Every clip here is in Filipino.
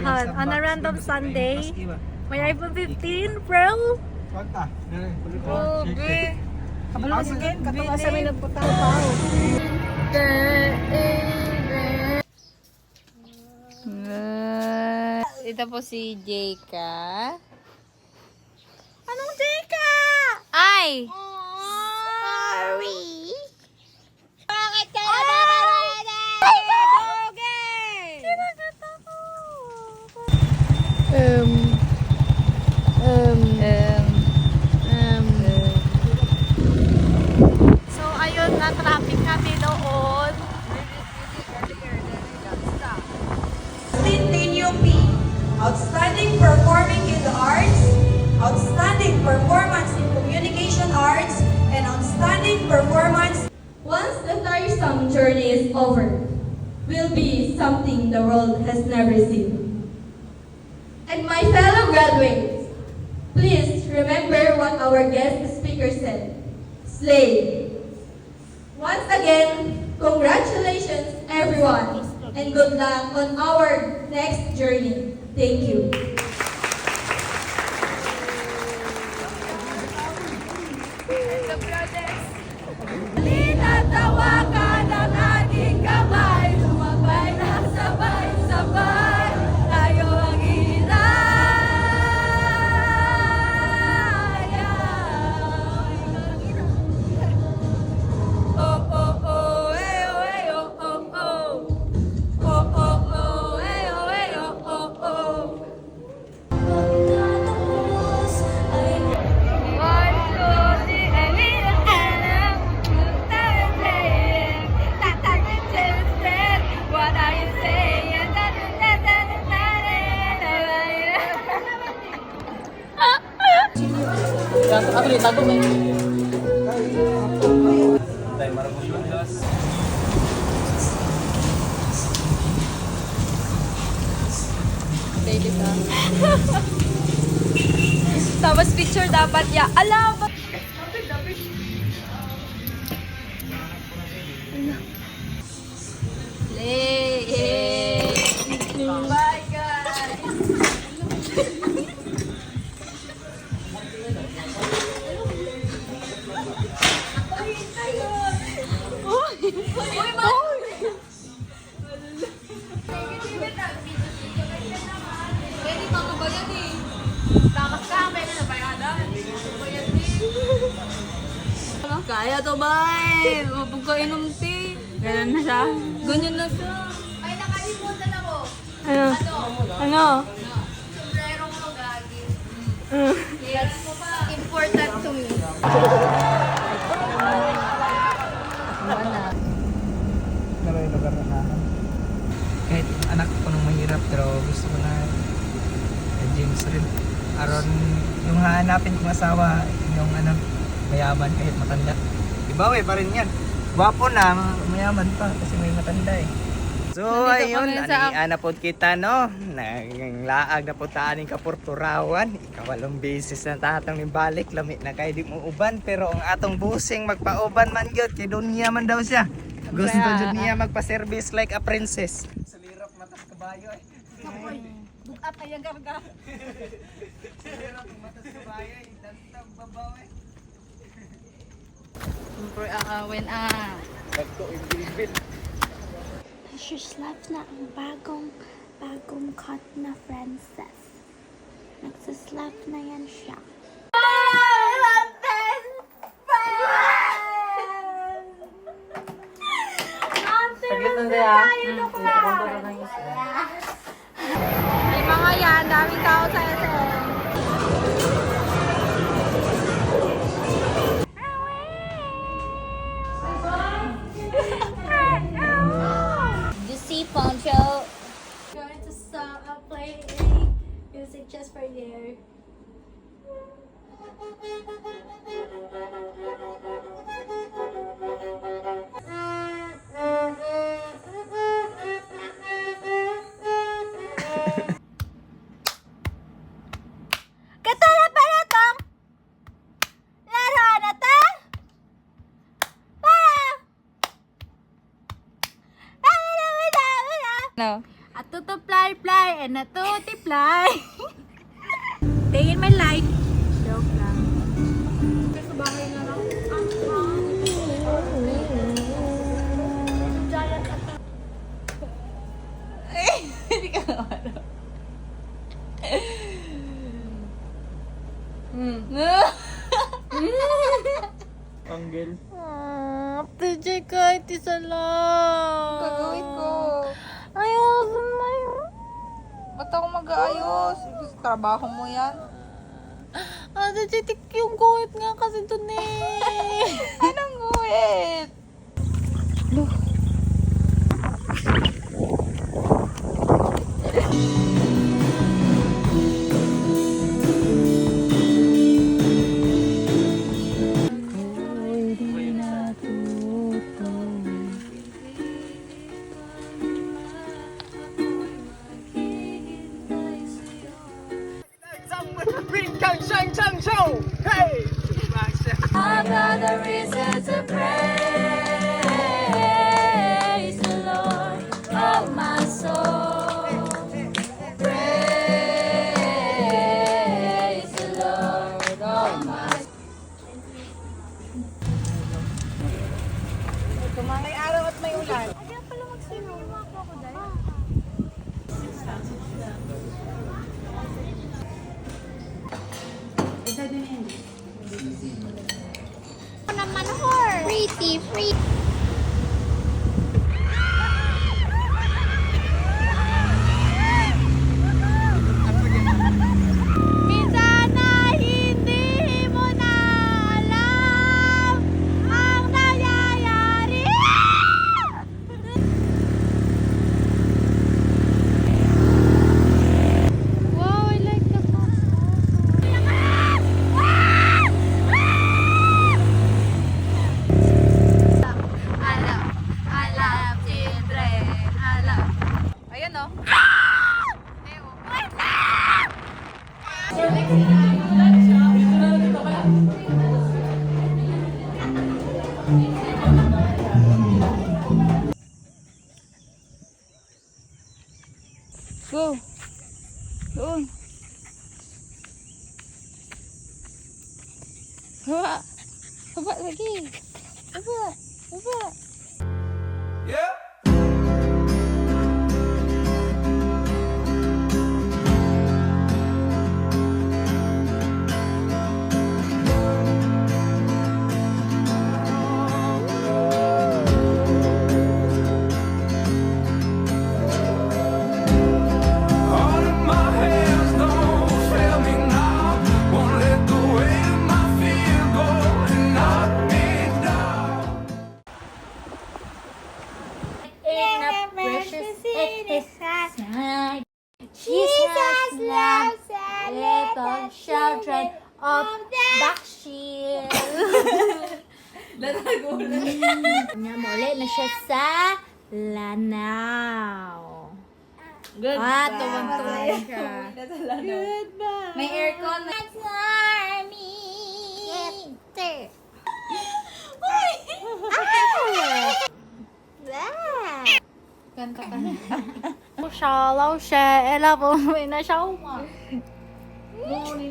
Tindahan on a random Sunday. May iPhone 15, bro. Okay. Kabalo sa game, katong asa may nagpunta ko pa. Ito po si Jeka. Anong Jeka? Ay! Sorry. Bakit ka na So, ayun, na-traffic kami doon. Outstanding performing in the arts, outstanding performance in communication arts, and outstanding performance. Once the tiresome journey is over, will be something the world has never seen. And my fellow graduates, please remember what our guest speaker said. Slay. Once again, congratulations everyone, and good luck on our next journey. Thank you. Tinatawagan ang ating kamay, lumabay na sabay-sabay, tayo ang oh, oh, oh, eh, oh, eh, oh, oh, oh. Oh, oh, oh, eh, oh, eh, oh, oh, oh. What are you saying? Ako ni tago may. Baby ka. Tapos picture dapat ya. Alam! Bye guys! Pwede mga bayan eh. Takas ka, pwede na bayadan. Bayan eh. Kaya to ba eh. Huwag ka inom tea. Ganun na siya. Ganyan na siya. Ay, nakalimutan ako. Ano? Ano? Sombrero mo, gagi. Yes. Important to me. Naroy lugar na sana. Kahit anak ko nung mahirap pero gusto ko na James rin. Aron yung hahanapin kong asawa, yung ano, mayaman kahit matanda. Ibawi pa rin yan. Gwapo na, mayaman pa kasi may matanda eh. So Nandito ayun, kami sa- aniana po kita no. Nanglaag na po taan ng Kapurturawan. Ikawalong beses na tatang ni balik. Lamit na kay di mo uban. Pero ang atong busing magpauban man yun. Kay Dunya man daw siya. Gusto Kaya, dyan niya magpa-service like a princess. Sa lirap matas kabayo eh. Bukat na yung karga. Sa lirap matas kabayo eh. Dantang babaw eh. When Bagto yung bilbil. Nagsislap na ang bagong cut na princess. Nagsislap na yan siya. Saglit na siya. may mga yan, daming tao sa SM. You see, Poncho? Going to play music just for you. Katulad pa na tong laro na to? No. At to fly fly and a tutiply. Day in my life. Joke lang. Sa bahay na lang. Hindi ka naman. Anggel. TJ, kahit isa lang. Gagawin ko. Ayos na yun. Ba't ako mag-aayos? Trabaho mo yan. TJ, yung guhit nga kasi dun eh. Anong guhit? Another reason to praise the Lord of my soul. Praise the Lord of my soul. May araw at may ulan. Kaya pala mag-swimming yung mga crocodile. Naman horse. Free. Minsan na hindi mo na alam ang nangyayari. Wow, I like the Alam, children, alam. Ayan o. Go. Doon. Baba. Baba lagi. Baba. All of my hands don't fail me now. Won't let the weight of my fear go and knock me down. In a precious inside, Jesus loves a little children of Bakshil. Namuli na siya sa Lanao. Tuwang-tuwa siya. Goodbye. May aircon. Army. Kanta ka. 少老师，老婆为那小马。Oy!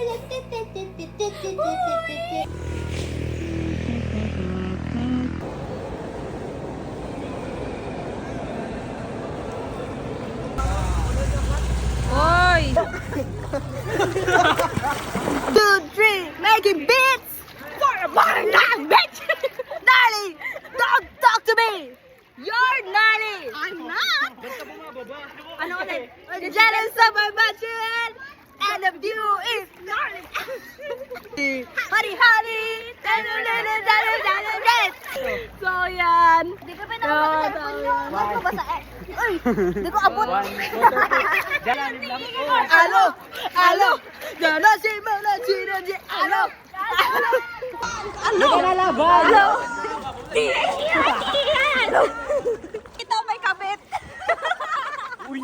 2, 3, making beats for a bottom line, bitch. Nally, don't talk to me. You're Nally. I'm not. Ano ulit? The jealous of my bachelor and the view is Nally. Honey, honey. So yan. Hindi ka pinapakita nyo. Huwag ko ba sa Uy, hindi ko abot. Alo. Dala si Mona Chiraji. Alo. Ito may kabit. Uy.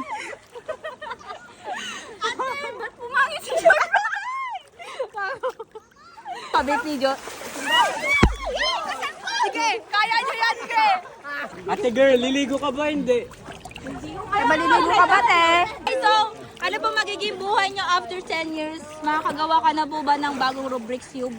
Ate, ba't pumangit si Joy? Kabit ni Joy. Sige, kaya nyo yan, sige. Ate girl, liligo ka ba? Hindi. Maliligo ka ba, te? magiging buhay nyo after 10 years? Makakagawa ka na po ba ng bagong Rubik's Cube?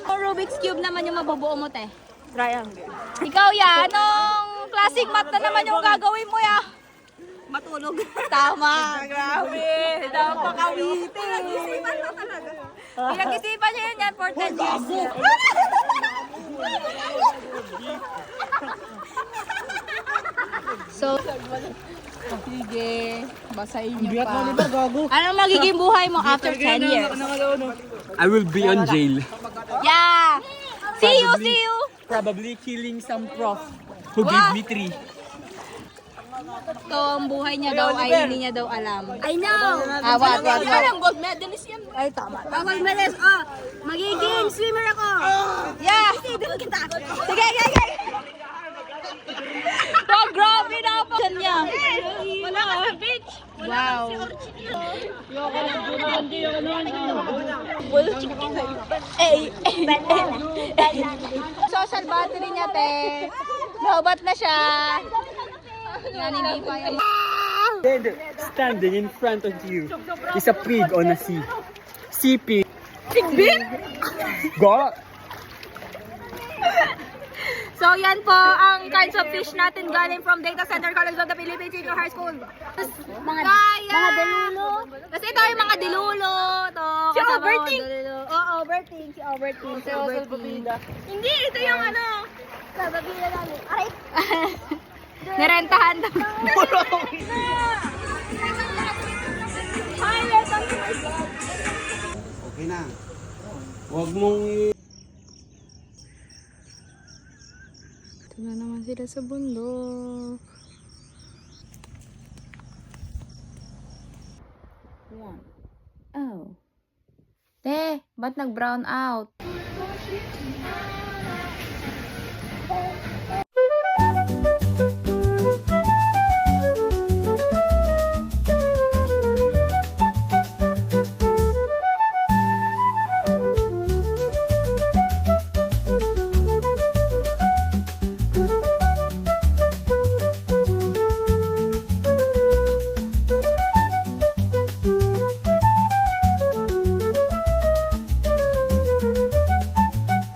Kung Rubik's Cube naman yung mabubuo mo, te. Triangle. Ikaw ya, anong classic math na naman yung gagawin mo ya? Matulog. Tama, grabe. Napakawiti. Pinag-isipan ko talaga. Pinag-isipan niya yan for 10 years. So, sige, basahin niyo pa. Anong magiging buhay mo after 10 years? I will be on jail. Yeah! See you, see you! Probably killing some prof who gave me 3. So, ang buhay niya daw ay hindi niya daw alam. I know. What? Yan ang gold medalist yan. Ay, tama. Gold medalist. Oh, magiging swimmer ako. Yeah! Sige, kita. Sige, sige! Oh, grabe na pa niya. Wala ka sa beach. Wow. Social battery niya, te. Lobat na siya. Yan, hindi pa yan. Standing in front of you is a pig on a sea. Sea pig. Pigbin? Go! So, yan po ang kinds of fish natin galing from Data Center College of the Philippines Senior High School. Mga dilulo. Kasi ito yung mga dilulo. To, Si Albertine. Oo, Albertine. Si Albertine. Si Albertine. Hindi, ito yung ano. Bababila namin. Aray. Nirentahan daw. Okay na. Huwag mong Ito na naman sila sa bundok. Oh. Te, ba't nag-brown out?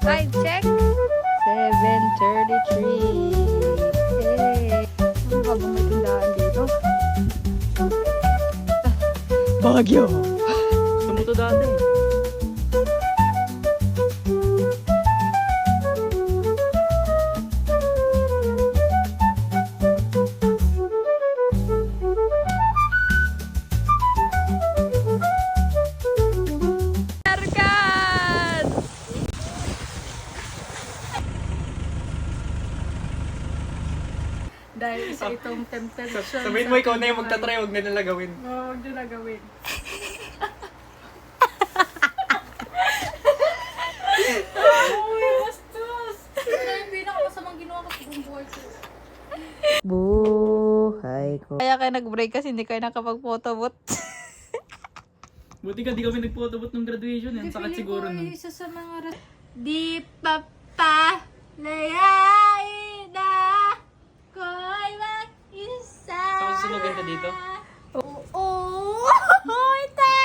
Time check. 7:33. Hey. Ano ba bang may tindahan dito? Bagyo! Gusto mo to dati. Arkan! Dahil sa itong temptation. Sabihin mo ikaw na yung magtatry, huwag na nila gawin. Huwag nyo na gawin. Buhay ko. Kaya kayo nag-break kasi hindi kayo nakapag-photobot. Buti ka, di kami nag-photobot ng graduation. Yan, sakat siguro nun. Isa sa mga... Di pa pa layain na ko'y mag-isa. Saan susunugan ka dito? Oo! Ite!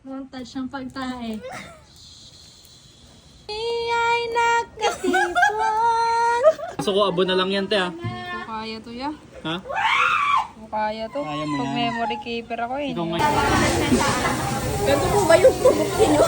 Montage ng pagtae. Ay nakatipon. Gusto ko, abo na lang yan, te, ha? Kaya to ya. Ha? Kaya to. Kaya mo Pag yan. memory keeper ako eh. Ikaw nga. Ganito po ba yung pumukti nyo?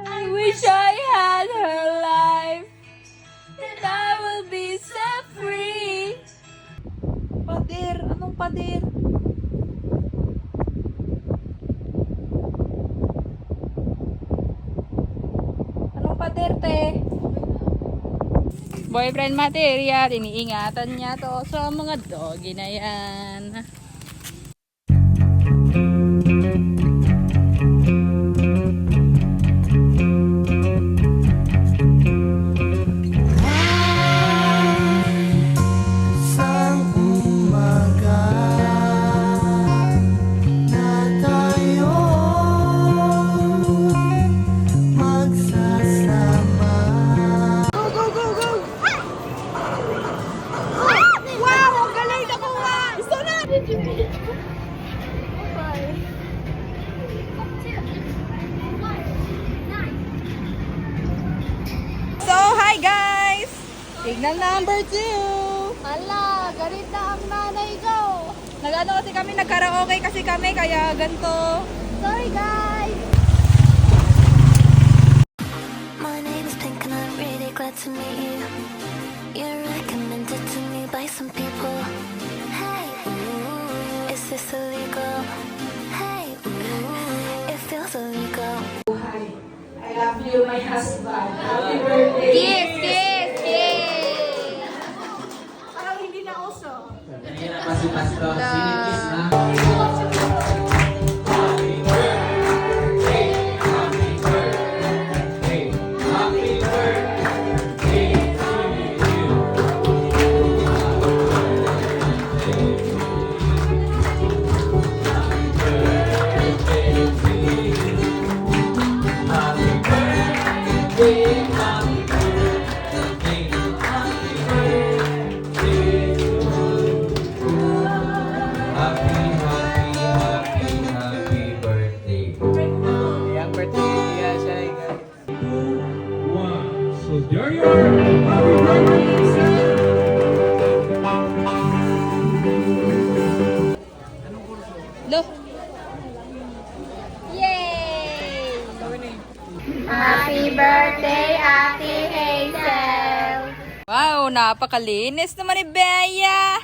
I wish I had her life, and I will be set free. Pader, anong pader? Anong pader, te? Boyfriend material, iniingatan niya to sa mga doggy na yan. Isang umaga na tayo magsasama. Wow! Ang galing na kuha! Gusto na! So, hi guys! Signal number 2! Hala, galit na ang nanay ko. Nag-ano kasi kami, nag-karaoke kasi kami, kaya ganito. Sorry guys. My name is Pink and I'm really glad to meet you. You're recommended to me by some people. Hey, ooh, is this illegal? Hey, ooh, it feels illegal. Kiss, kiss, kiss. Parang hindi na uso. Yang birthday niya siya. One. So there you are. Happy birthday, sir. Look. Yay! Happy birthday, Ate Hazel! Wow, napakalinis naman ni Bea.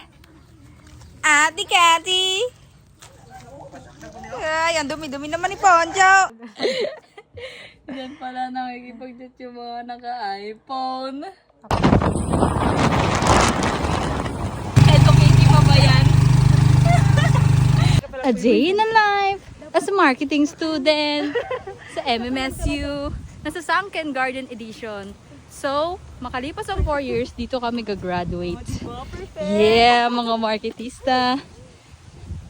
Ate Cathy. Ay, ang dumi-dumi naman ni Poncho. Diyan pala nakikipag-chat yung mga naka-iPhone. Eto, Katie pa ba yan? A day in a life as a marketing student sa MMSU. Nasa Sunken Garden Edition. So, makalipas ang 4 years, dito kami gagraduate. Yeah, mga marketista.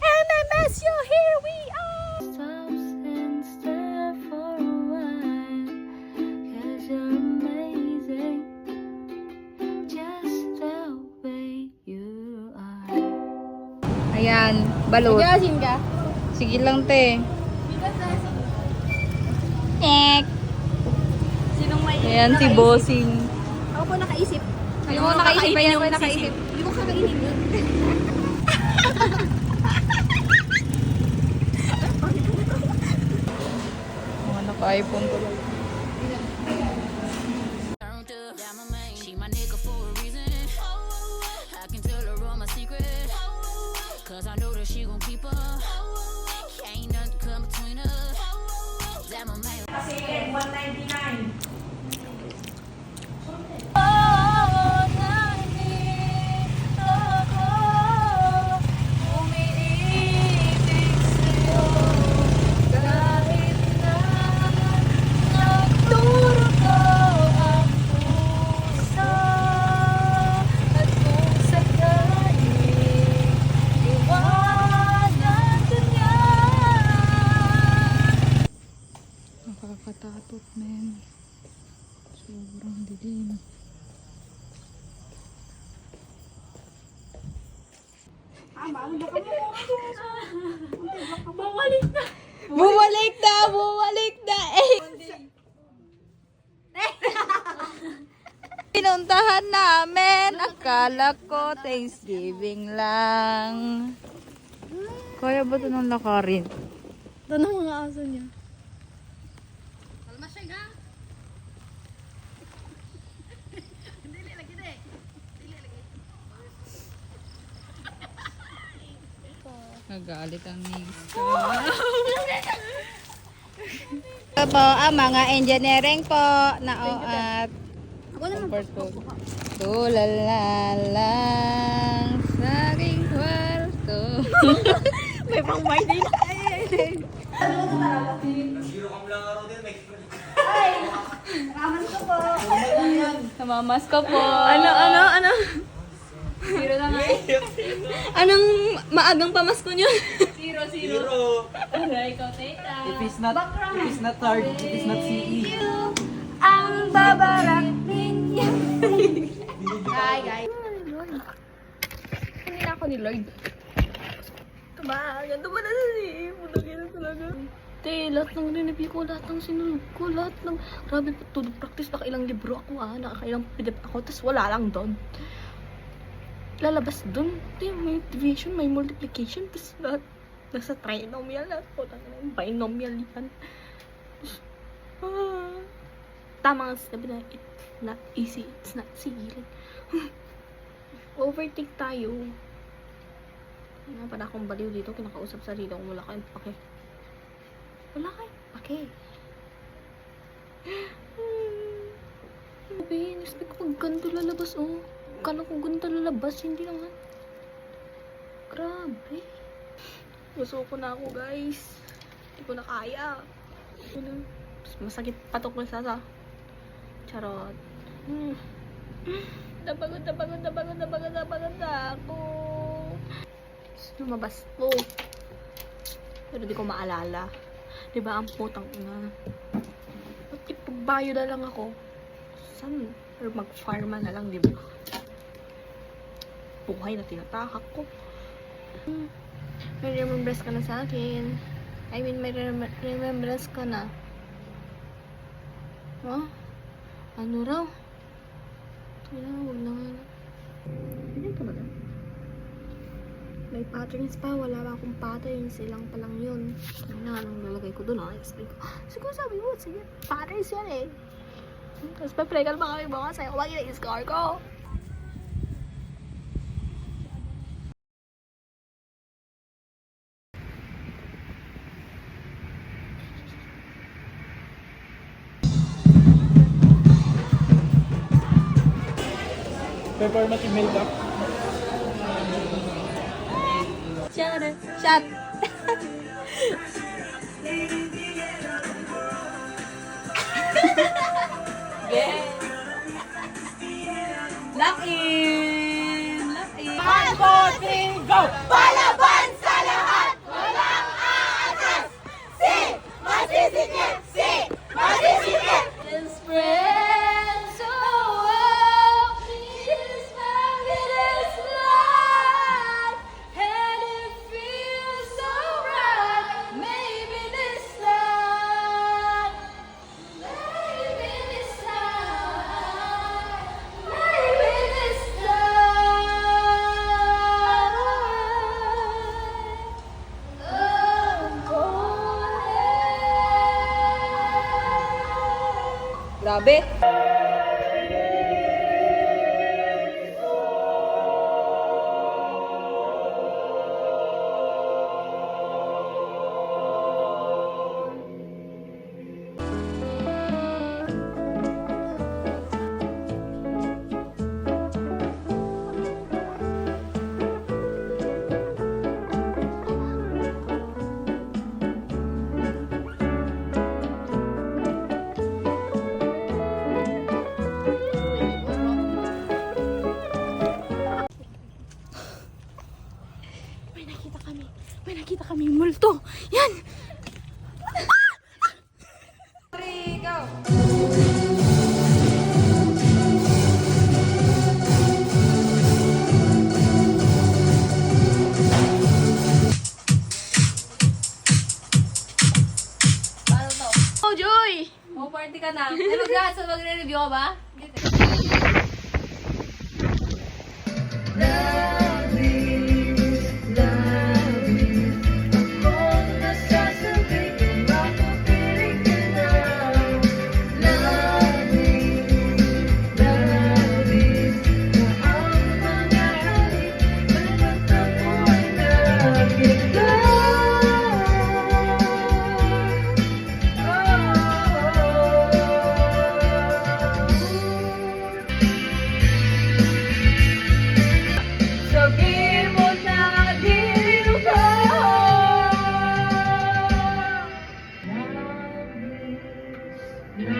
MMSU, here we are! Stops and stare for a while, 'cause you're amazing, just the way you are. Ayan, balot. Magasin ka? Sige lang, te. Ek. Sinong may Ayan, si Bossing. Ako po nakaisip. Hindi mo nakaisip pa yung nakaisip. Hindi mo kakainin yun. Mga naka-iPhone ko lang. She my nigga for a reason. I can tell her all my secrets. 'Cause I know that she gon' keep up. Ain't nothing come between us. That my man. Nakakatakot, men. Sobrang dilim. Bumalik na! Bumalik na! Eh! Pinuntahan namin. Akala ko Thanksgiving lang. Kaya ba ito nang lakarin? Ito na mga aso niya. Nagalit ang nigs ko. Ito po ang mga engineering po na at comfort po. Tulala lang sa aking kwarto. May pang-may din. Namamas ko po. Ano? Zero na nga. Anong maagang pamasko nyo? Zero. Aray ko, teta. If it's not hard, it is not CE. Ang babarak ninyo. Hi guys. Kanina ako ni Lloyd. Ito ba? Ganito ba na si Pudagin na talaga. Te, lahat ng review ko, lahat ng sinunod ko, lahat ng... Grabe, tulog practice, nakailang libro ako nakailang PDF ako, tapos wala lang doon. Lalabas doon. Te, may division, may multiplication, tapos lahat nasa trinomial na. Binomial yan. Tama nga sabi na it's not easy, it's not easy. Overthink tayo. Para akong baliw dito, kinakausap sarili kung wala kayong pake. Wala kayong pake. Sabi, expect ko pag ganito lalabas, oh. Kala ko ganito lalabas, hindi naman. Grabe. Gusto ko na ako, guys. Hindi ko na kaya. Masakit patok na sa charot. Napagod na ako. Lumabas po. Pero di ko maalala. Diba ang putang ina. At ipagbayo na lang ako. Saan? Or mag-pharma na lang, diba? Buhay na tinatahak ko. May remembrance ka na sa akin. I mean, may remembrance ka na. Huh? Ano raw? Huwag na nga. Hindi ka ba na? May patterns pa. Wala pa akong patterns. Ilang pa lang yun. Ano na anong lalagay ko doon? Explain ko. Siguro sabi mo, sige, patterns yan eh. Tapos pa-pregal pa kami bukas. Sa'yo kumagin ang score ko. Performative makeup. Shot! Lock in! Lock in! 1, 4, 3, go! Palaban sa lahat! Walang aatras! Si! Masisikip! Si! Masisikip! This friend so well, she's founded his life, and it feels so right. Maybe this time, maybe this time, maybe this time. Grabe. May nakita kami multo. Yan! Oh, Joy! Oh, party ka na. Ay, magre-review ka ba? Wala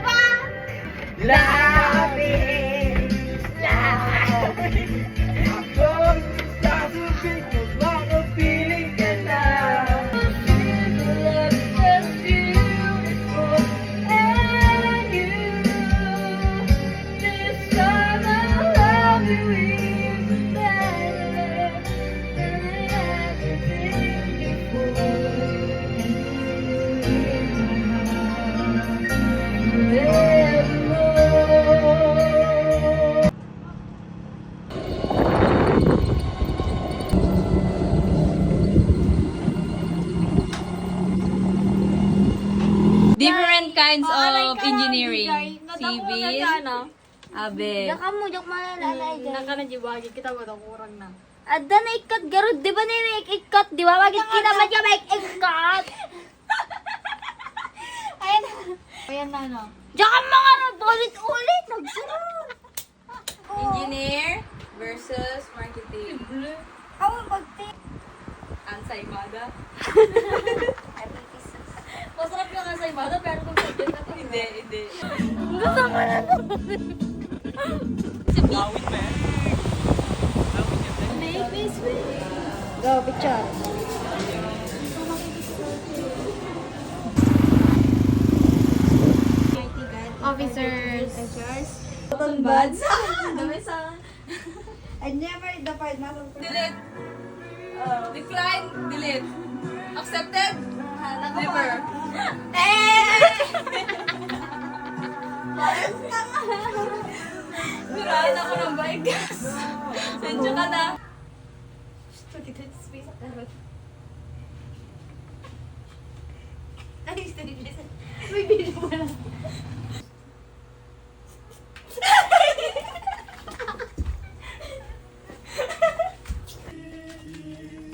pa! Different kinds of engineering. Civil, abe. Daka mo, dyak malalay dyan. Naka na jibagi, kita mo daw, kurang na. Ada na ikat, garod, di ba na yung ikat? Di ba? Wagit kita ba dyan may ikat? Ayan na. Ayan na, no? Dyak ang mga rod, ulit-ulit, nagsunod. Engineer versus marketing. Ako, pagti. Ansaymada. Masarap yung kasaymada, pero kung sadyan na ito. Hindi. Gusto mo na ito. Go, picture. Officers. Cotton buds. Dami sa... I never defied myself. Delete. Decline. Delete. Accepted. Never. Mirahan ako ng bike, guys. Sensyo ka na.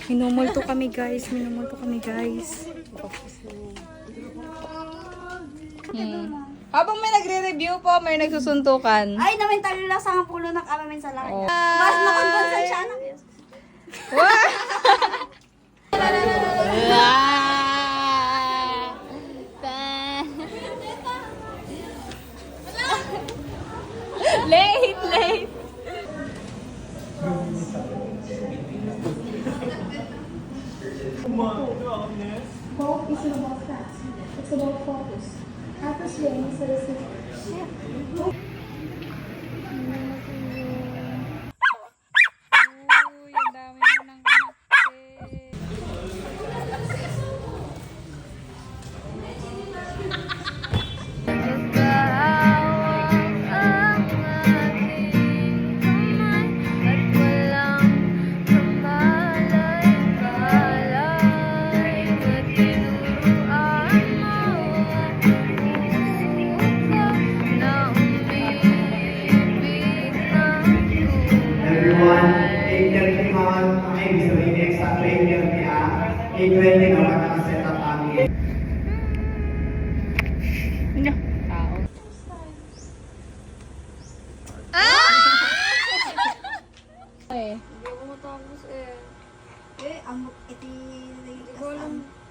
Minumulto kami guys. Habang may nagre-review po, may nagsusuntukan. Ay, namin talo lang sa pulo ng kamamin sa laki. Mas makonconsan siya na. Late. Hope isn't about facts. It's about focus. After swing, so to speak. Uy, ang dami mo ng anak. Everyone, 8:30 on, okay, gusto rin exact 8:30 8:20 naman nakaset up kami. Amok iti...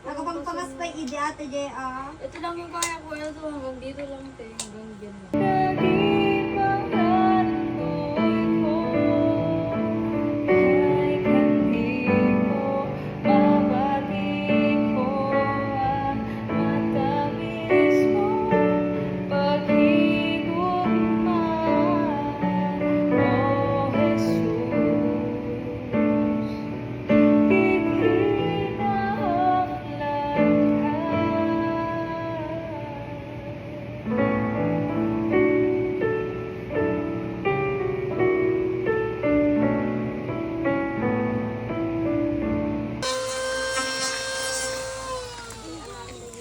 Nagapangpangas pa ide ate J.A. Ito lang yung kaya ko. Ito hanggang dito lang. Hanggang dyan lang.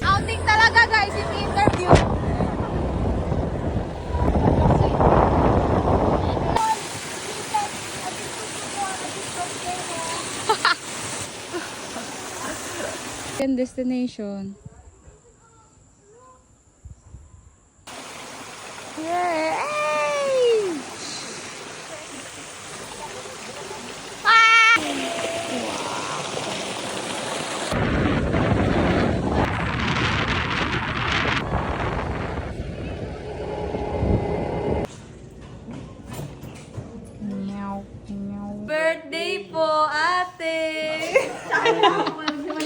Outing talaga guys, yung interview. Destination. Yay!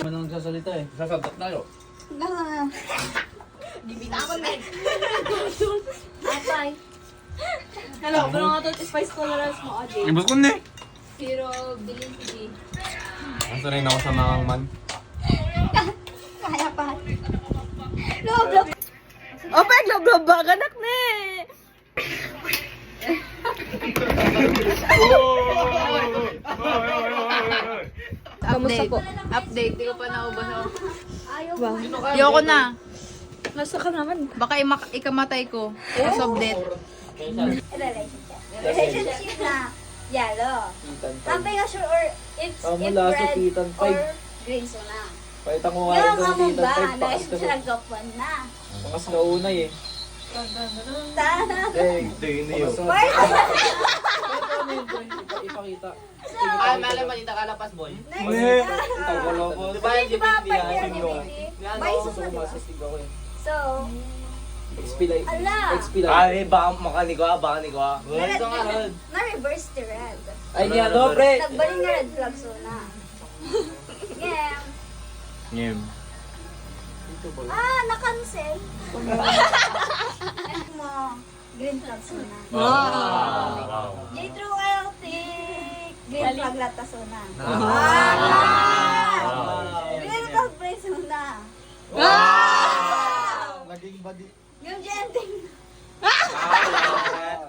Ano nang sasalita eh? Sasabot tayo. Hello, pero nga to spice tolerance mo, Adi. Ibus ko na eh. Pero bilhin ko di. Ang sanay na ako sa mga man. Kaya pa. Oh, peg, love ba? Ganak na eh. Update. Update. Di ko pa naubos ako. Ayoko na. Nasa ka naman. Baka ikamatay ko. Because of death. Relationship na yellow. Something na sure or it's Mula if sa red Titan or green so na. Pakita ko nga Yung rin amo dito. ba? Dahil sa gapan na. Pakas ka unay eh. Hindi yun. Ipakita. Ah, malam ba dito kalapas boy? Next. Ito ko loko. Di ba yung Diba, GPD pag yan? yun, Yan May ako, susunod. sumasastig ako eh. So, XP light. ala. XP light. Ay, baka makanigwa. Ito nga ron. Na-reverse to red. Ay, niya no, pre. Nagbaling na red flag so na. Yeah. Ngem. Ah, na-cancel. Mo, green flag so na. J-True Celtic. Green flag lata so na. Green flag break so na. Naging badi. Yung genting.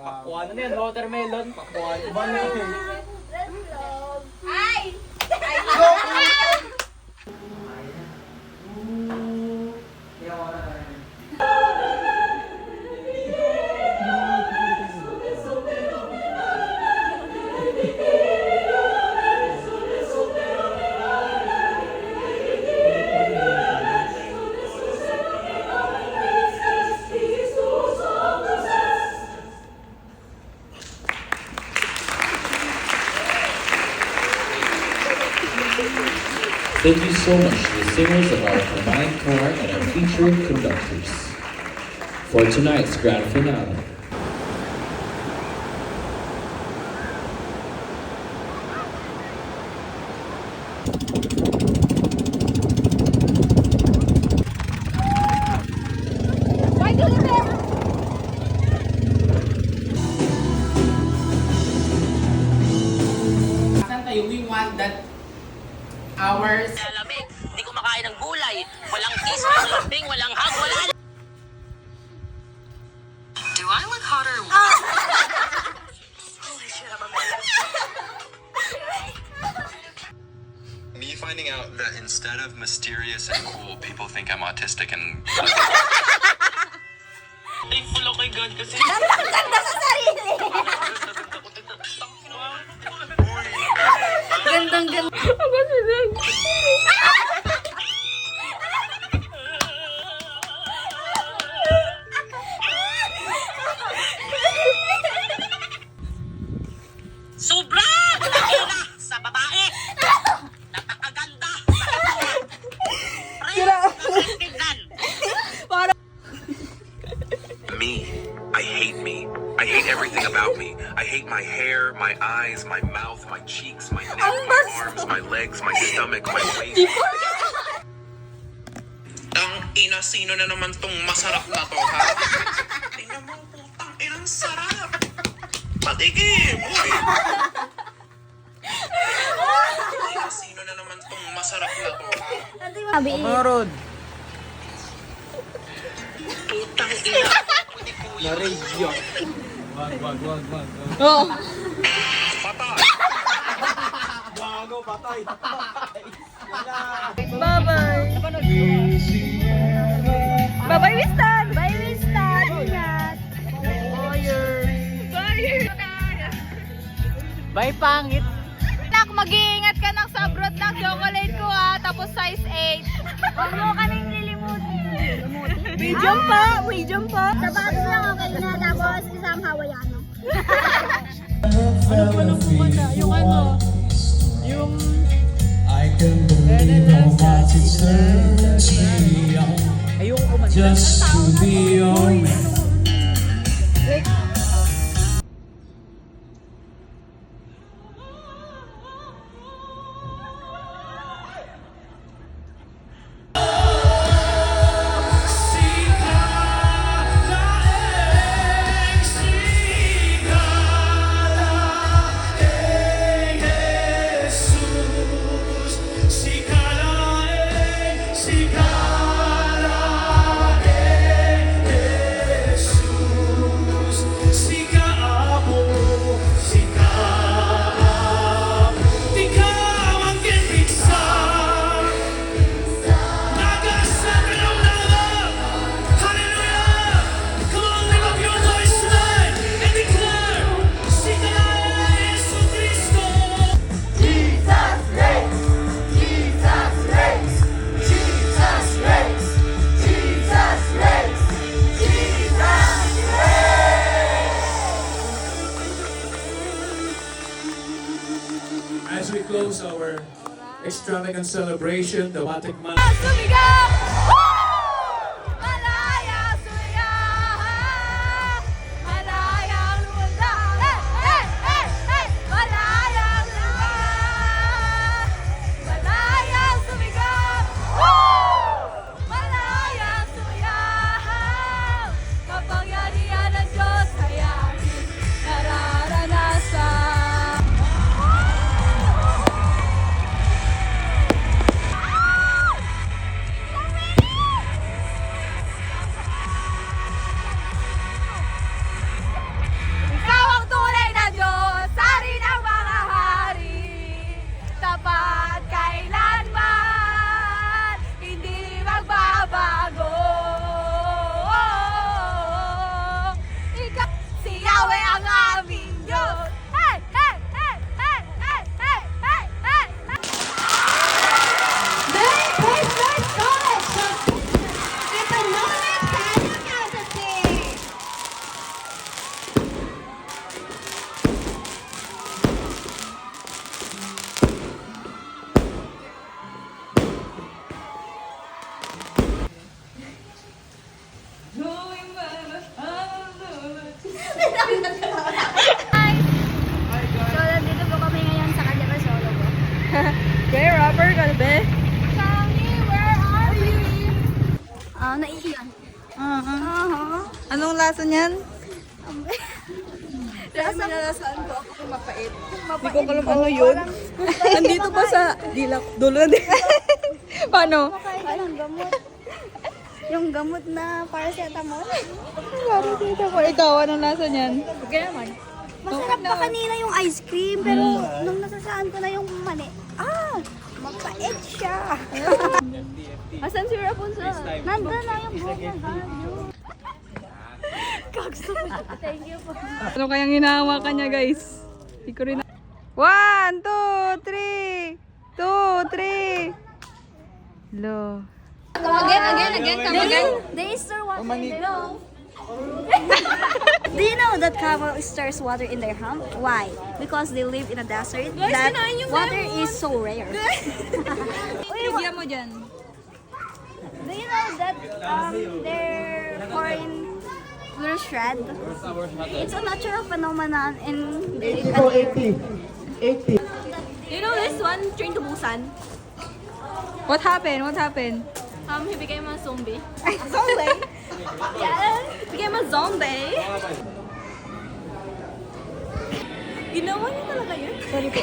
Pakuha na yan, watermelon. Pakuha na. Red flag. Ay! Thank you so much to the singers of our combined choir and our featured conductors for tonight's grand finale. We want that ours. Lamig, hindi kumakain ng gulay, walang kiss, walang lambing, walang hug, wala. Do I look hotter? Holy shit, I'm a Me finding out that instead of mysterious and cool, people think I'm autistic and... Thankful ako kay God kasi... Ganda sa sarili! Gandang ganda. Sobra! Nakina sa babae! Napakaganda sa katawan! Tignan! Me. I hate me. I hate everything about me. I hate my hair, my eyes, my mouth, my cheeks, my neck, my arms, my legs, my stomach, my waist. Tang ina, sino na naman tong masarap na to, ha? Tingnan mo, putang inang sarap! Patikim! Uy! Ina, sino na naman tong masarap na to, ha? Marod. Putang ina! Na-radio. Wag. Oh. Patay! Bago, patay. Bye-bye. Bye-bye, Winston. Bye, Winston. Ingat. Bye, pangit. Nak, mag-iingat ka ng sabrot ng chocolate ko ha. Tapos size 8. Huwag mo kaming lilimutin. Medium pa. Medium pa. Sapatos lang okay na, tapos isang Hawaiano. Ano po na? Yung ano? Yung... I can believe how much it turns me on just to be your man. extravagant celebration, the Watikman. Sumigaw! Malaya, sumigaw! Malayang lumunda! Malayang lumunda! Malayang sumigaw! Malayang sumigaw! Kapangyarihan ng Diyos ay aking nararanasan. Ikaw ang tunay na Diyos, hari ng mga hari, tapat kailanman, hindi magbabago. Ikaw, si Yahweh ang aming Diyos. Hey, hey, hey, hey, hey, hey, hey, hey, hey. Merry Christmas, College! Ito naman tayo kagating! So, nandito po kami ngayon sa kanya solo ko. Okay, rapper ka na, be? Sammy, where are you? Naiiyan. Anong lasa niyan? Nalasaan ko ako kung mapait. Hindi ko alam ano yun. Nandito pa sa dulo na din. Paano? Makain ka ng gamot. Yung gamot na paracetamol. Parang dito ko. Ikaw, anong lasa niyan? Okay naman. Masarap pa kanina yung ice cream, pero nung nasasaan ko na yung mani, mapait siya. Asan si Rapunzel? Nandun na yung buhok ng Thank you po. Ano kayang hinahawakan niya, guys? Hindi ko rin 1, 2, 3! 2, 3! Lo. Again. Come again. The Easter water in their home. Do you know that camel stirs water in their hump? Why? Because they live in a desert. That water is so rare. Bigyan mo dyan. Do you know that their foreign will shred? It's a natural phenomenon in the You know this one, Train to Busan? What happened? He became a zombie. Zombie? Yes, became a zombie. Ginawa niya talaga yun? Sorry po.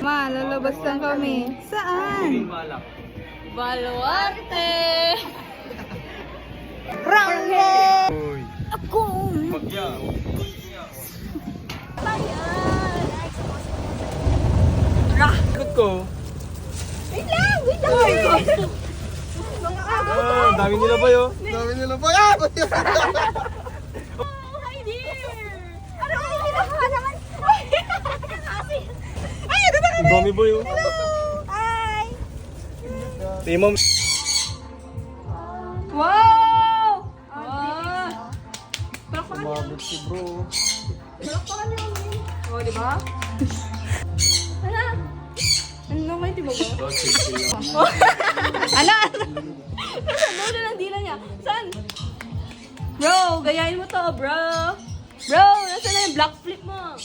Ma, lalabas lang kami. Saan? Baluarte! Ikot ko. Wait lang! Dami nila ba yun? Dami nila ba? Ah! Hi dear! Ano ang ginawa naman? Ang dami ba yun? Hi! Timom. Wow! Sumabot si bro. Oh, di ba? Ano may timo ba? Ano? Dulo ng dila niya. Saan? Bro, gayahin mo to, bro. Bro, nasa na yung black flip mo?